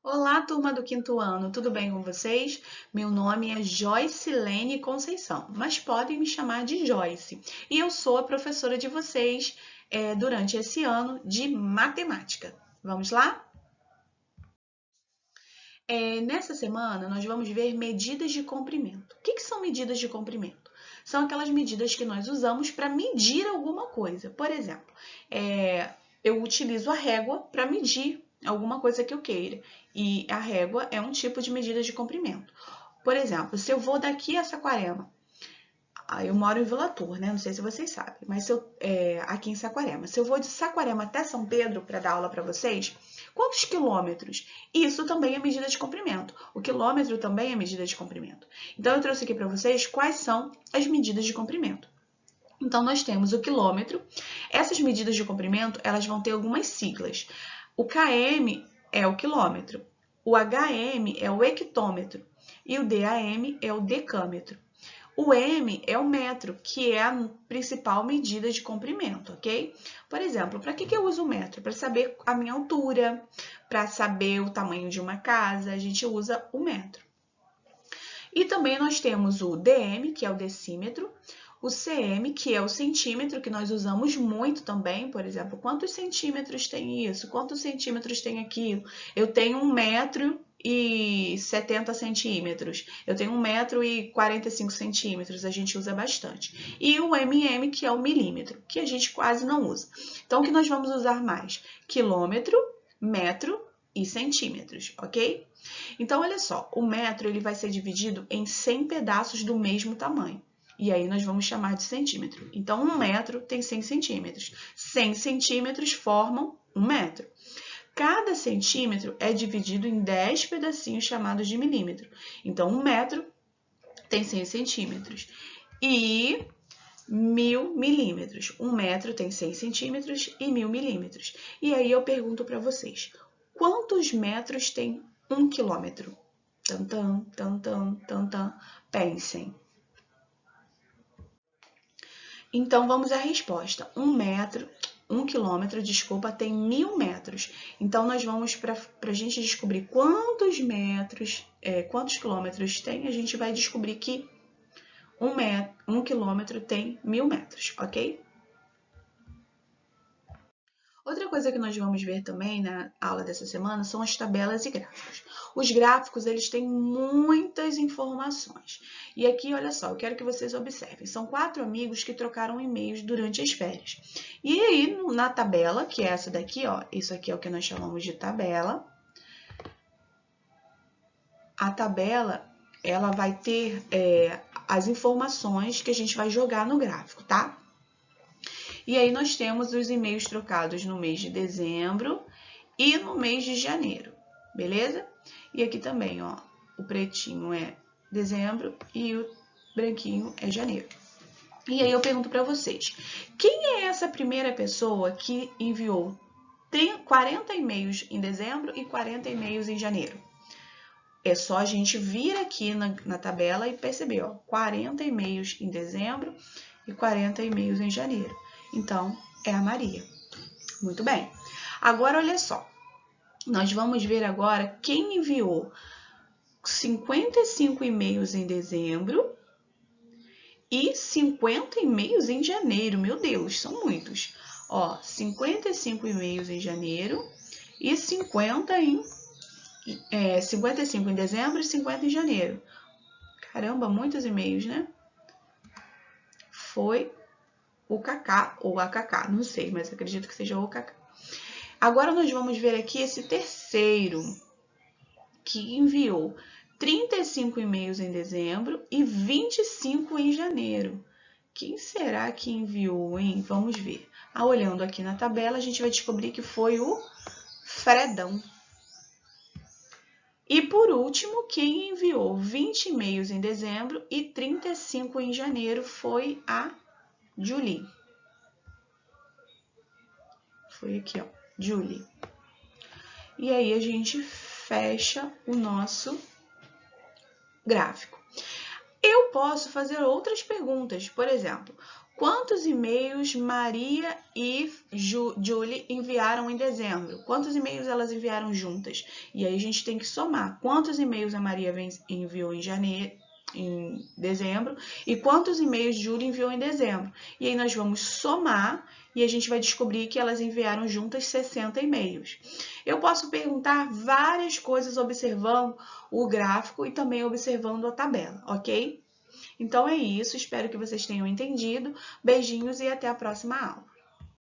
Olá, turma do quinto ano, tudo bem com vocês? Meu nome é Joycilene Conceição, mas podem me chamar de Joyce. E eu sou a professora de vocês durante esse ano de matemática. Vamos lá? Nessa semana, nós vamos ver medidas de comprimento. O que são medidas de comprimento? São aquelas medidas que nós usamos para medir alguma coisa. Por exemplo, eu utilizo a régua para medir alguma coisa que eu queira. E a régua é um tipo de medida de comprimento. Por exemplo, se eu vou daqui a Saquarema, eu moro em Vila Tour, né? Não sei se vocês sabem, mas aqui em Saquarema. Se eu vou de Saquarema até São Pedro para dar aula para vocês, quantos quilômetros? Isso também é medida de comprimento. O quilômetro também é medida de comprimento. Então, eu trouxe aqui para vocês quais são as medidas de comprimento. Então, nós temos o quilômetro. Essas medidas de comprimento, elas vão ter algumas siglas. O km é o quilômetro, o hm é o hectômetro e o dam é o decâmetro. O m é o metro, que é a principal medida de comprimento, ok? Por exemplo, para que eu uso o metro? Para saber a minha altura, para saber o tamanho de uma casa, a gente usa o metro. E também nós temos o dm, que é o decímetro, o cm, que é o centímetro, que nós usamos muito também, por exemplo, quantos centímetros tem isso? Quantos centímetros tem aquilo? Eu tenho 1,70 centímetros, eu tenho 1,45 centímetros, a gente usa bastante. E o mm, que é o milímetro, que a gente quase não usa. Então, o que nós vamos usar mais? Quilômetro, metro e centímetros, ok? Então, olha só, o metro ele vai ser dividido em 100 pedaços do mesmo tamanho. E aí nós vamos chamar de centímetro. Então, 1 metro tem 100 centímetros. 100 centímetros formam 1 metro. Cada centímetro é dividido em 10 pedacinhos chamados de milímetro. Então, 1 metro tem 100 centímetros. E 1.000 milímetros. 1 metro tem 100 centímetros e 1.000 milímetros. E aí eu pergunto para vocês, quantos metros tem 1 quilômetro? Tantam, tantam, tantam. Pensem. Então, vamos à resposta. 1 quilômetro, desculpa, tem 1.000 metros. Então, nós vamos, para a gente descobrir quantos quilômetros tem, a gente vai descobrir que 1 quilômetro tem 1.000 metros, ok? Outra coisa que nós vamos ver também na aula dessa semana são as tabelas e gráficos. Os gráficos, eles têm muitas informações. E aqui, olha só, eu quero que vocês observem. São 4 amigos que trocaram e-mails durante as férias. E aí, na tabela, que é essa daqui, ó, isso aqui é o que nós chamamos de tabela. A tabela, ela vai ter as informações que a gente vai jogar no gráfico, tá? E aí nós temos os e-mails trocados no mês de dezembro e no mês de janeiro, beleza? E aqui também, ó, o pretinho é dezembro e o branquinho é janeiro. E aí eu pergunto para vocês, quem é essa primeira pessoa que enviou 40 e-mails em dezembro e 40 e-mails em janeiro? É só a gente vir aqui na tabela e perceber, ó, 40 e-mails em dezembro e 40 e-mails em janeiro. Então, é a Maria. Muito bem. Agora, olha só. Nós vamos ver agora quem enviou 55 e-mails em dezembro e 50 e-mails em janeiro. Meu Deus, são muitos. Ó, 55 e-mails em janeiro e 55 em dezembro e 50 em janeiro. Caramba, muitos e-mails, né? Foi o Kaká ou a Kaká, não sei, mas acredito que seja o Kaká. Agora nós vamos ver aqui esse terceiro, que enviou 35 e-mails em dezembro e 25 em janeiro. Quem será que enviou, hein? Vamos ver. Olhando aqui na tabela, a gente vai descobrir que foi o Fredão. E por último, quem enviou 20 e-mails em dezembro e 35 em janeiro foi a Julie. Foi aqui, ó, Julie. E aí a gente fecha o nosso gráfico. Eu posso fazer outras perguntas, por exemplo, Quantos e-mails Maria e Julie enviaram em dezembro? Quantos e-mails elas enviaram juntas? E aí a gente tem que somar. Quantos e-mails a Maria enviou em dezembro e quantos e-mails Julie enviou em dezembro? E aí nós vamos somar e a gente vai descobrir que elas enviaram juntas 60 e-mails. Eu posso perguntar várias coisas observando o gráfico e também observando a tabela, ok? Então é isso, espero que vocês tenham entendido. Beijinhos e até a próxima aula.